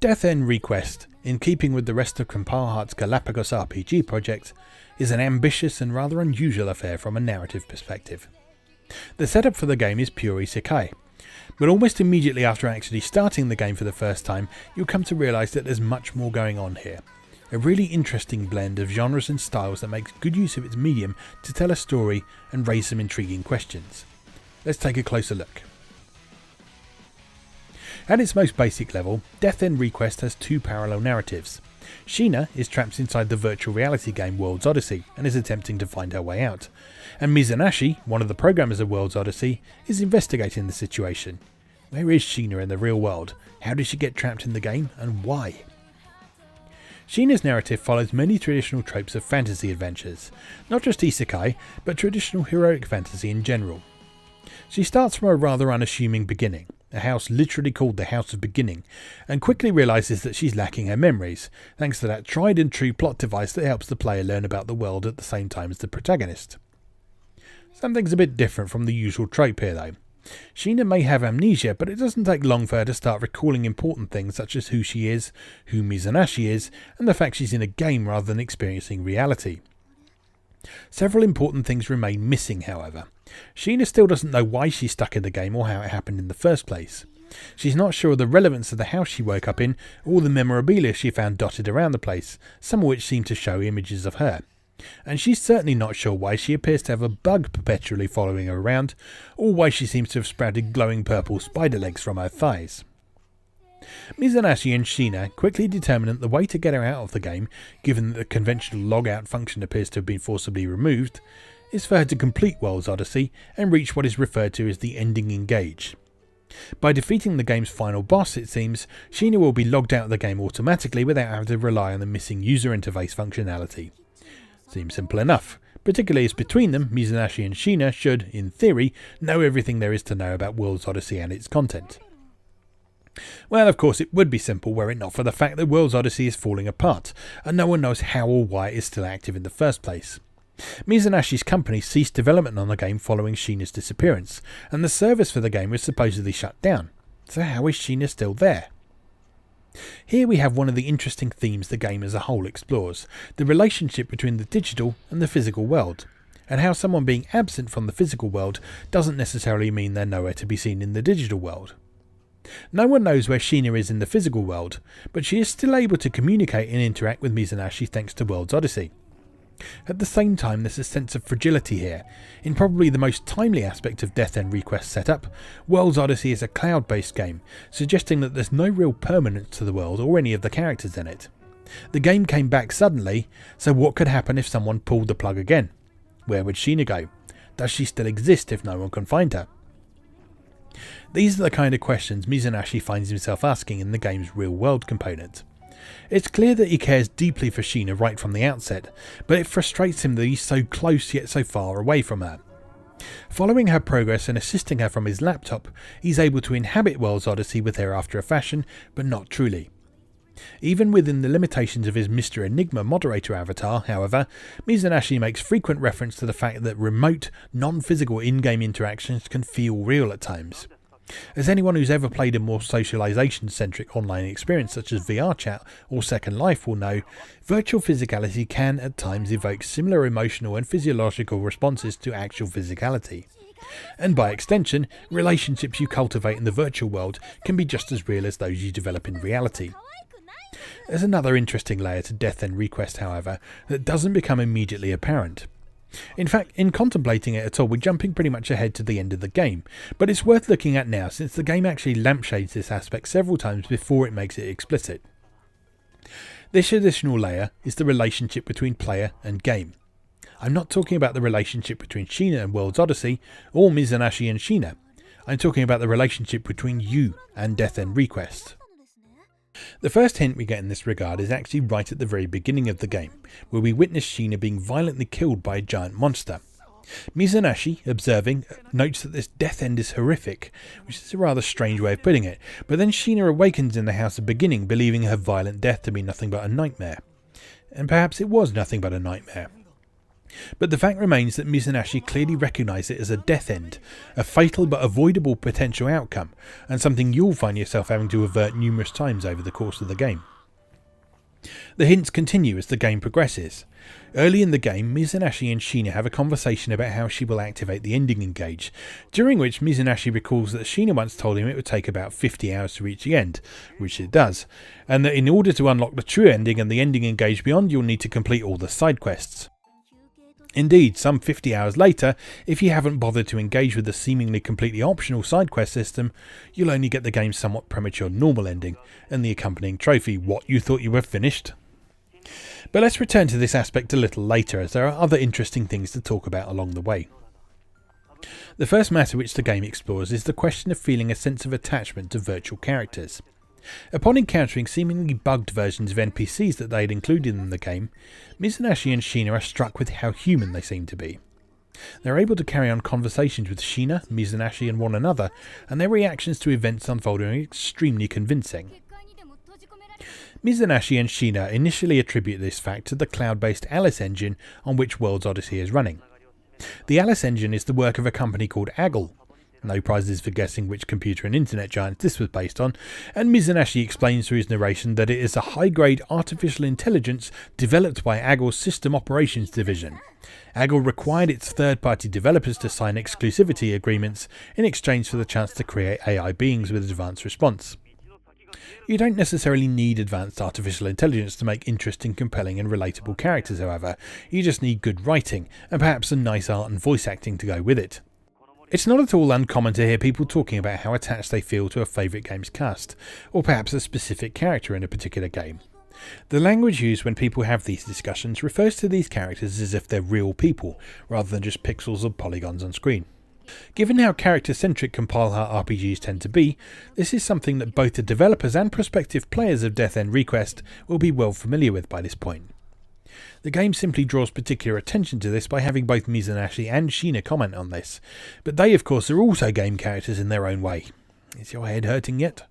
Death End Request, in keeping with the rest of Compileheart's Galapagos RPG project, is an ambitious and rather unusual affair from a narrative perspective. The setup for the game is pure isekai, but almost immediately after actually starting the game for the first time, you'll come to realise that there's much more going on here. A really interesting blend of genres and styles that makes good use of its medium to tell a story and raise some intriguing questions. Let's take a closer look. At its most basic level, Death End Request has two parallel narratives. Sheena is trapped inside the virtual reality game World's Odyssey and is attempting to find her way out, and Mizunaishi, one of the programmers of World's Odyssey, is investigating the situation. Where is Sheena in the real world? How did she get trapped in the game, and why? Sheena's narrative follows many traditional tropes of fantasy adventures, not just isekai, but traditional heroic fantasy in general. She starts from a rather unassuming beginning, a house literally called the House of Beginning, and quickly realises that she's lacking her memories, thanks to that tried and true plot device that helps the player learn about the world at the same time as the protagonist. Something's a bit different from the usual trope here though. Sheena may have amnesia, but it doesn't take long for her to start recalling important things such as who she is, who Mizunaishi is, and the fact she's in a game rather than experiencing reality. Several important things remain missing, however. Sheena still doesn't know why she's stuck in the game or how it happened in the first place. She's not sure of the relevance of the house she woke up in or the memorabilia she found dotted around the place, some of which seem to show images of her. And she's certainly not sure why she appears to have a bug perpetually following her around, or why she seems to have sprouted glowing purple spider legs from her thighs. Mizunaishi and Sheena quickly determine that the way to get her out of the game, given that the conventional log-out function appears to have been forcibly removed, is for her to complete World's Odyssey and reach what is referred to as the ending engage. By defeating the game's final boss, it seems, Sheena will be logged out of the game automatically without having to rely on the missing user interface functionality. Seems simple enough, particularly as between them, Mizunaishi and Sheena should, in theory, know everything there is to know about World's Odyssey and its content. Well, of course it would be simple were it not for the fact that World's Odyssey is falling apart, and no one knows how or why it is still active in the first place. Mizunaishi's company ceased development on the game following Sheena's disappearance, and the service for the game was supposedly shut down. So how is Sheena still there? Here we have one of the interesting themes the game as a whole explores, the relationship between the digital and the physical world, and how someone being absent from the physical world doesn't necessarily mean they're nowhere to be seen in the digital world. No one knows where Sheena is in the physical world, but she is still able to communicate and interact with Mizunaishi thanks to World's Odyssey. At the same time, there's a sense of fragility here. In probably the most timely aspect of Death End Request setup, World's Odyssey is a cloud-based game, suggesting that there's no real permanence to the world or any of the characters in it. The game came back suddenly, so what could happen if someone pulled the plug again? Where would Sheena go? Does she still exist if no one can find her? These are the kind of questions Mizunaishi finds himself asking in the game's real-world component. It's clear that he cares deeply for Sheena right from the outset, but it frustrates him that he's so close yet so far away from her. Following her progress and assisting her from his laptop, he's able to inhabit World's Odyssey with her after a fashion, but not truly. Even within the limitations of his Mr. Enigma moderator avatar, however, Mizunaishi makes frequent reference to the fact that remote, non-physical in-game interactions can feel real at times. As anyone who's ever played a more socialization-centric online experience such as VR chat or Second Life will know, virtual physicality can at times evoke similar emotional and physiological responses to actual physicality. And by extension, relationships you cultivate in the virtual world can be just as real as those you develop in reality. There's another interesting layer to Death End Request, however, that doesn't become immediately apparent. In fact, in contemplating it at all, we're jumping pretty much ahead to the end of the game, but it's worth looking at now since the game actually lampshades this aspect several times before it makes it explicit. This additional layer is the relationship between player and game. I'm not talking about the relationship between Sheena and World's Odyssey, or Mizunaishi and Sheena. I'm talking about the relationship between you and Death End Request. The first hint we get in this regard is actually right at the very beginning of the game, where we witness Sheena being violently killed by a giant monster. Mizunaishi, observing, notes that this death end is horrific, which is a rather strange way of putting it, but then Sheena awakens in the House of Beginning, believing her violent death to be nothing but a nightmare. And perhaps it was nothing but a nightmare. But the fact remains that Mizunaishi clearly recognised it as a death end, a fatal but avoidable potential outcome, and something you'll find yourself having to avert numerous times over the course of the game. The hints continue as the game progresses. Early in the game, Mizunaishi and Sheena have a conversation about how she will activate the ending engage, during which Mizunaishi recalls that Sheena once told him it would take about 50 hours to reach the end, which it does, and that in order to unlock the true ending and the ending engage beyond, you'll need to complete all the side quests. Indeed, some 50 hours later, if you haven't bothered to engage with the seemingly completely optional side quest system, you'll only get the game's somewhat premature normal ending and the accompanying trophy, "What, you thought you were finished?" But let's return to this aspect a little later, as there are other interesting things to talk about along the way. The first matter which the game explores is the question of feeling a sense of attachment to virtual characters. Upon encountering seemingly bugged versions of NPCs that they had included in the game, Mizunaishi and Sheena are struck with how human they seem to be. They are able to carry on conversations with Sheena, Mizunaishi and one another, and their reactions to events unfolding are extremely convincing. Mizunaishi and Sheena initially attribute this fact to the cloud-based Alice engine on which World's Odyssey is running. The Alice engine is the work of a company called Aggle. No prizes for guessing which computer and internet giant this was based on, and Mizunaishi explains through his narration that it is a high-grade artificial intelligence developed by Aggle's System Operations Division. Aggle required its third-party developers to sign exclusivity agreements in exchange for the chance to create AI beings with advanced response. You don't necessarily need advanced artificial intelligence to make interesting, compelling and relatable characters, however. You just need good writing, and perhaps some nice art and voice acting to go with it. It's not at all uncommon to hear people talking about how attached they feel to a favourite game's cast, or perhaps a specific character in a particular game. The language used when people have these discussions refers to these characters as if they're real people, rather than just pixels or polygons on screen. Given how character-centric compile heart RPGs tend to be, this is something that both the developers and prospective players of Death End Request will be well familiar with by this point. The game simply draws particular attention to this by having both Mizunaishi and Sheena comment on this, but they of course are also game characters in their own way. Is your head hurting yet?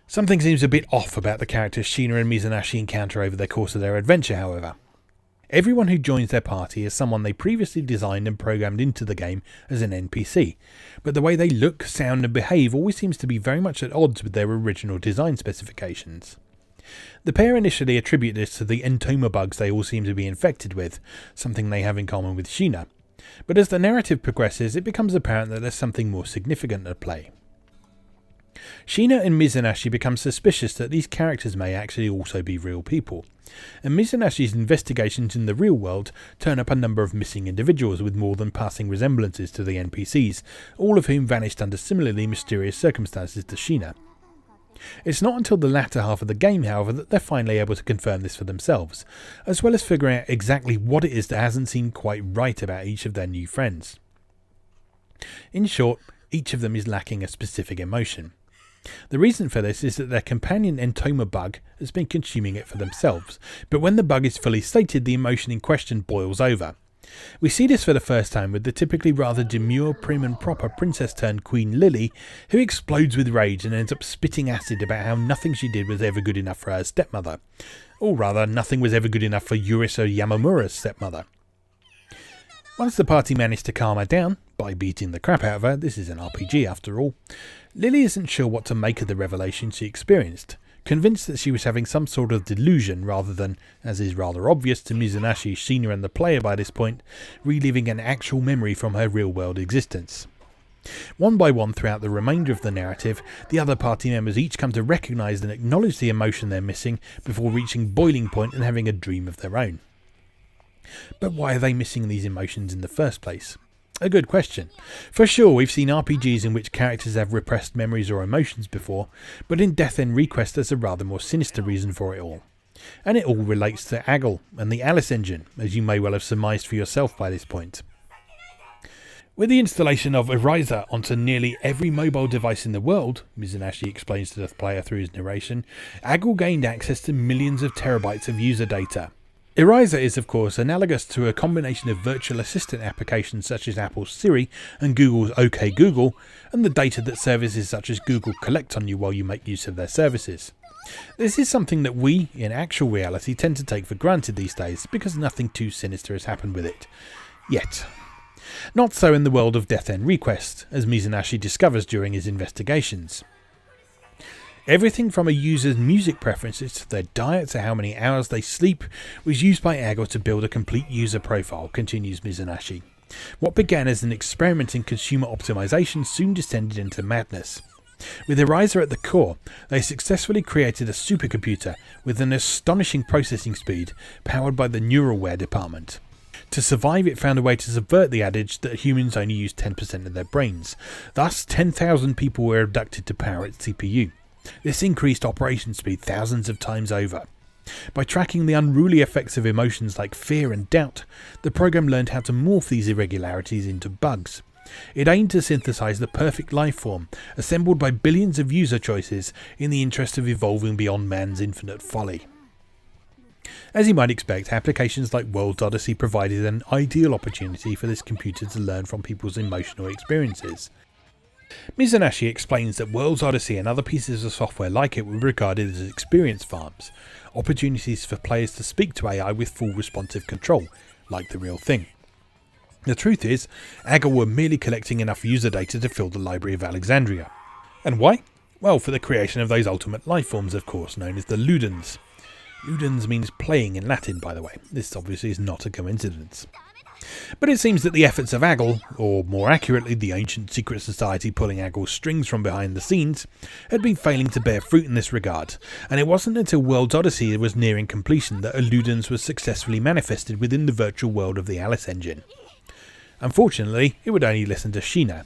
Something seems a bit off about the characters Sheena and Mizunaishi encounter over the course of their adventure, however. Everyone who joins their party is someone they previously designed and programmed into the game as an NPC, but the way they look, sound and behave always seems to be very much at odds with their original design specifications. The pair initially attribute this to the entoma bugs they all seem to be infected with, something they have in common with Sheena, but as the narrative progresses it becomes apparent that there's something more significant at play. Sheena and Mizunaishi become suspicious that these characters may actually also be real people, and Mizunaishi's investigations in the real world turn up a number of missing individuals with more than passing resemblances to the NPCs, all of whom vanished under similarly mysterious circumstances to Sheena. It's not until the latter half of the game, however, that they're finally able to confirm this for themselves, as well as figuring out exactly what it is that hasn't seemed quite right about each of their new friends. In short, each of them is lacking a specific emotion. The reason for this is that their companion entoma bug has been consuming it for themselves, but when the bug is fully sated, the emotion in question boils over. We see this for the first time with the typically rather demure, prim and proper princess-turned-queen Lily, who explodes with rage and ends up spitting acid about how nothing she did was ever good enough for her stepmother. Or rather, nothing was ever good enough for Yurisa Yamamura's stepmother. Once the party managed to calm her down, by beating the crap out of her, this is an RPG after all, Lily isn't sure what to make of the revelation she experienced, convinced that she was having some sort of delusion rather than, as is rather obvious to Mizunaishi, Sheena and the player by this point, reliving an actual memory from her real-world existence. One by one throughout the remainder of the narrative, the other party members each come to recognise and acknowledge the emotion they're missing before reaching boiling point and having a dream of their own. But why are they missing these emotions in the first place? A good question. For sure, we've seen RPGs in which characters have repressed memories or emotions before, but in Death End Request there's a rather more sinister reason for it all. And it all relates to Aggle and the Alice engine, as you may well have surmised for yourself by this point. With the installation of Eraser onto nearly every mobile device in the world, Mizunaishi explains to the player through his narration, Aggle gained access to millions of terabytes of user data. Eraser is of course analogous to a combination of virtual assistant applications such as Apple's Siri and Google's OK Google, and the data that services such as Google collect on you while you make use of their services. This is something that we, in actual reality, tend to take for granted these days because nothing too sinister has happened with it. Yet. Not so in the world of Death End Request, as Mizunaishi discovers during his investigations. Everything from a user's music preferences to their diet to how many hours they sleep was used by Agor to build a complete user profile, continues Mizunaishi. What began as an experiment in consumer optimization soon descended into madness. With Eriza at the core, they successfully created a supercomputer with an astonishing processing speed powered by the Neuralware department. To survive, it found a way to subvert the adage that humans only use 10% of their brains. Thus, 10,000 people were abducted to power its CPU. This increased operation speed thousands of times over. By tracking the unruly effects of emotions like fear and doubt, the program learned how to morph these irregularities into bugs. It aimed to synthesize the perfect life form, assembled by billions of user choices in the interest of evolving beyond man's infinite folly. As you might expect, applications like World's Odyssey provided an ideal opportunity for this computer to learn from people's emotional experiences. Mizunaishi explains that World's Odyssey and other pieces of software like it were regarded as experience farms, opportunities for players to speak to AI with full responsive control, like the real thing. The truth is, Agor were merely collecting enough user data to fill the Library of Alexandria. And why? Well, for the creation of those ultimate life forms, of course, known as the Ludens. Ludens means playing in Latin, by the way. This obviously is not a coincidence. But it seems that the efforts of Agor, or more accurately the ancient secret society pulling Agor's strings from behind the scenes, had been failing to bear fruit in this regard, and it wasn't until World's Odyssey was nearing completion that a Ludens was successfully manifested within the virtual world of the Alice engine. Unfortunately, it would only listen to Sheena,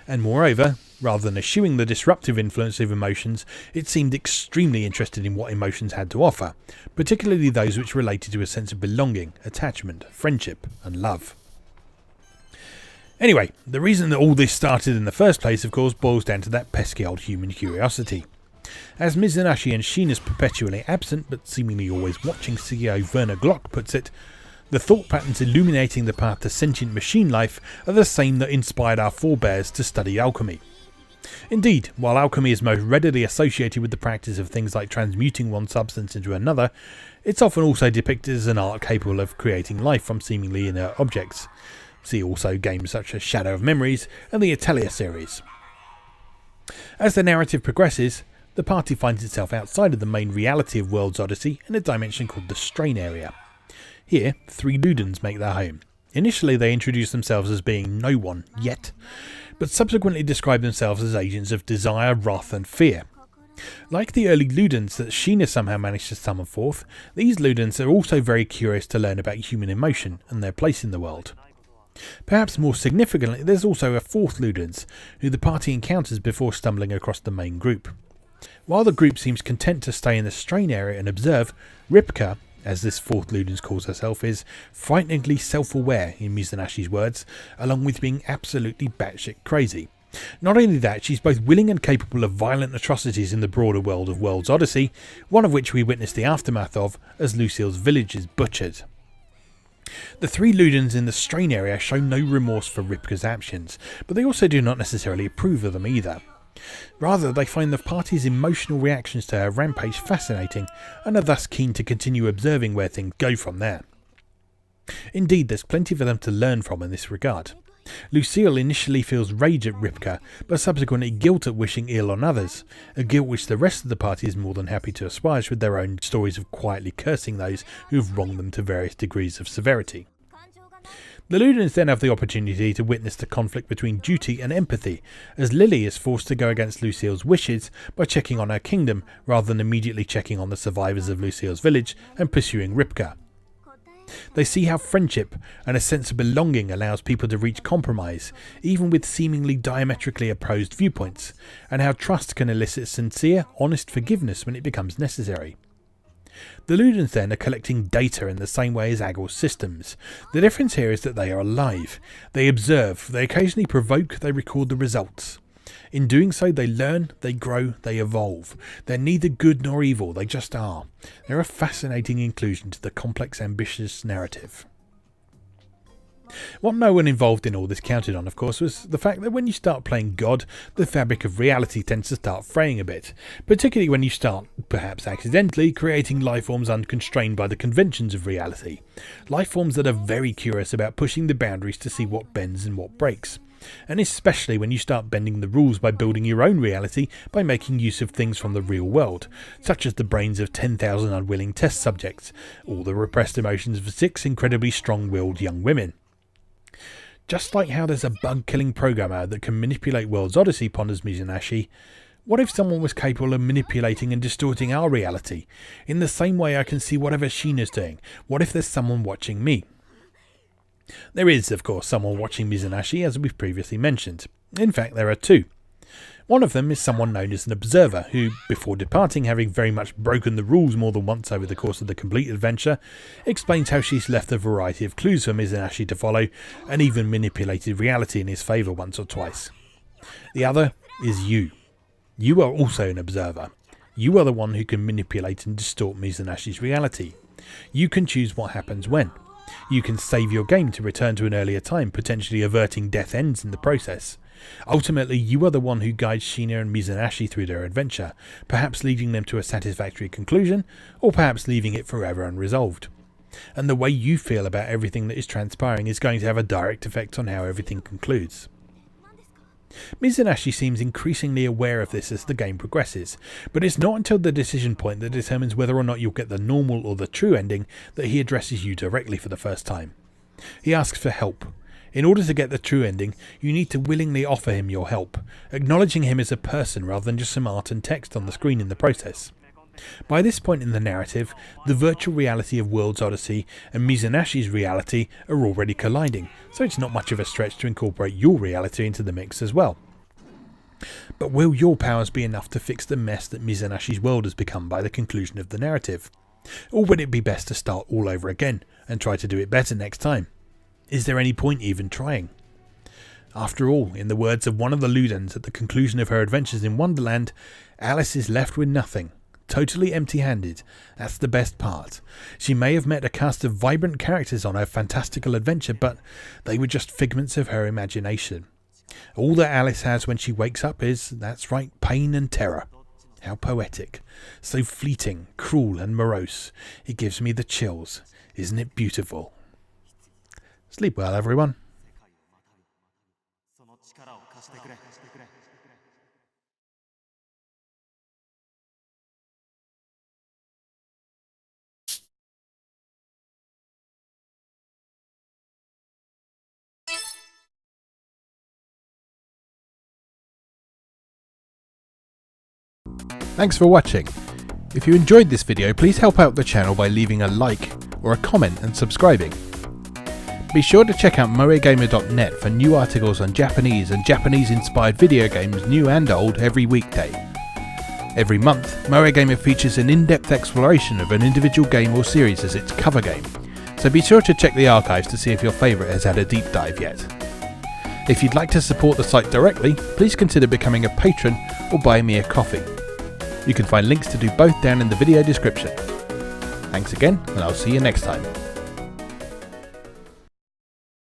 and moreover, rather than eschewing the disruptive influence of emotions, it seemed extremely interested in what emotions had to offer, particularly those which related to a sense of belonging, attachment, friendship, and love. Anyway, the reason that all this started in the first place, of course, boils down to that pesky old human curiosity. As Mizunaishi and Sheena's perpetually absent but seemingly always watching CEO Werner Glock puts it, the thought patterns illuminating the path to sentient machine life are the same that inspired our forebears to study alchemy. Indeed, while alchemy is most readily associated with the practice of things like transmuting one substance into another, it's often also depicted as an art capable of creating life from seemingly inert objects. See also games such as Shadow of Memories and the Atelier series. As the narrative progresses, the party finds itself outside of the main reality of World's Odyssey in a dimension called the Strain Area. Here, 3 Ludens make their home. Initially they introduce themselves as being no one yet, but subsequently describe themselves as agents of desire, wrath and fear. Like the early Ludens that Sheena somehow managed to summon forth, these Ludens are also very curious to learn about human emotion and their place in the world. Perhaps more significantly, there's also a 4th Ludens, who the party encounters before stumbling across the main group. While the group seems content to stay in the Strain Area and observe, Ripka, as this 4th Ludens calls herself, is frighteningly self-aware, in Mizunaishi's words, along with being absolutely batshit crazy. Not only that, she's both willing and capable of violent atrocities in the broader world of World's Odyssey, one of which we witnessed the aftermath of as Lucille's village is butchered. The 3 Ludens in the Strain Area show no remorse for Ripka's actions, but they also do not necessarily approve of them either. Rather, they find the party's emotional reactions to her rampage fascinating, and are thus keen to continue observing where things go from there. Indeed, there's plenty for them to learn from in this regard. Lucille initially feels rage at Ripka, but subsequently guilt at wishing ill on others, a guilt which the rest of the party is more than happy to assuage with their own stories of quietly cursing those who have wronged them to various degrees of severity. The Ludens then have the opportunity to witness the conflict between duty and empathy, as Lily is forced to go against Lucille's wishes by checking on her kingdom rather than immediately checking on the survivors of Lucille's village and pursuing Ripka. They see how friendship and a sense of belonging allows people to reach compromise, even with seemingly diametrically opposed viewpoints, and how trust can elicit sincere, honest forgiveness when it becomes necessary. The Ludens then are collecting data in the same way as Agor's systems. The difference here is that they are alive. They observe, they occasionally provoke, they record the results. In doing so, they learn, they grow, they evolve. They're neither good nor evil, they just are. They're a fascinating inclusion to the complex, ambitious narrative. What no one involved in all this counted on, of course, was the fact that when you start playing God, the fabric of reality tends to start fraying a bit, particularly when you start, perhaps accidentally, creating lifeforms unconstrained by the conventions of reality. Lifeforms that are very curious about pushing the boundaries to see what bends and what breaks. And especially when you start bending the rules by building your own reality by making use of things from the real world, such as the brains of 10,000 unwilling test subjects, or the repressed emotions of 6 incredibly strong-willed young women. Just like how there's a bug-killing programmer that can manipulate World's Odyssey, ponders Mizunaishi, what if someone was capable of manipulating and distorting our reality? In the same way I can see whatever Sheena's doing, what if there's someone watching me? There is, of course, someone watching Mizunaishi, as we've previously mentioned. In fact, there are two. One of them is someone known as an observer, who, before departing, having very much broken the rules more than once over the course of the complete adventure, explains how she's left a variety of clues for Mizunaishi to follow, and even manipulated reality in his favour once or twice. The other is you. You are also an observer. You are the one who can manipulate and distort Mizunaishi's reality. You can choose what happens when. You can save your game to return to an earlier time, potentially averting death ends in the process. Ultimately, you are the one who guides Sheena and Mizunaishi through their adventure, perhaps leading them to a satisfactory conclusion, or perhaps leaving it forever unresolved. And the way you feel about everything that is transpiring is going to have a direct effect on how everything concludes. Mizunaishi seems increasingly aware of this as the game progresses, but it's not until the decision point that determines whether or not you'll get the normal or the true ending that he addresses you directly for the first time. He asks for help. In order to get the true ending, you need to willingly offer him your help, acknowledging him as a person rather than just some art and text on the screen in the process. By this point in the narrative, the virtual reality of World's Odyssey and Mizunaishi's reality are already colliding, so it's not much of a stretch to incorporate your reality into the mix as well. But will your powers be enough to fix the mess that Mizunaishi's world has become by the conclusion of the narrative? Or would it be best to start all over again and try to do it better next time? Is there any point even trying? After all, in the words of one of the Ludens at the conclusion of her adventures in Wonderland, Alice is left with nothing. Totally empty-handed. That's the best part. She may have met a cast of vibrant characters on her fantastical adventure, but they were just figments of her imagination. All that Alice has when she wakes up is, that's right, pain and terror. How poetic. So fleeting, cruel and morose. It gives me the chills. Isn't it beautiful? Sleep well, everyone. Thanks for watching. If you enjoyed this video, please help out the channel by leaving a like or a comment and subscribing. Be sure to check out moegamer.net for new articles on Japanese and Japanese-inspired video games, new and old, every weekday. Every month, Moegamer features an in-depth exploration of an individual game or series as its cover game, so be sure to check the archives to see if your favourite has had a deep dive yet. If you'd like to support the site directly, please consider becoming a patron or buy me a coffee. You can find links to do both down in the video description. Thanks again, and I'll see you next time.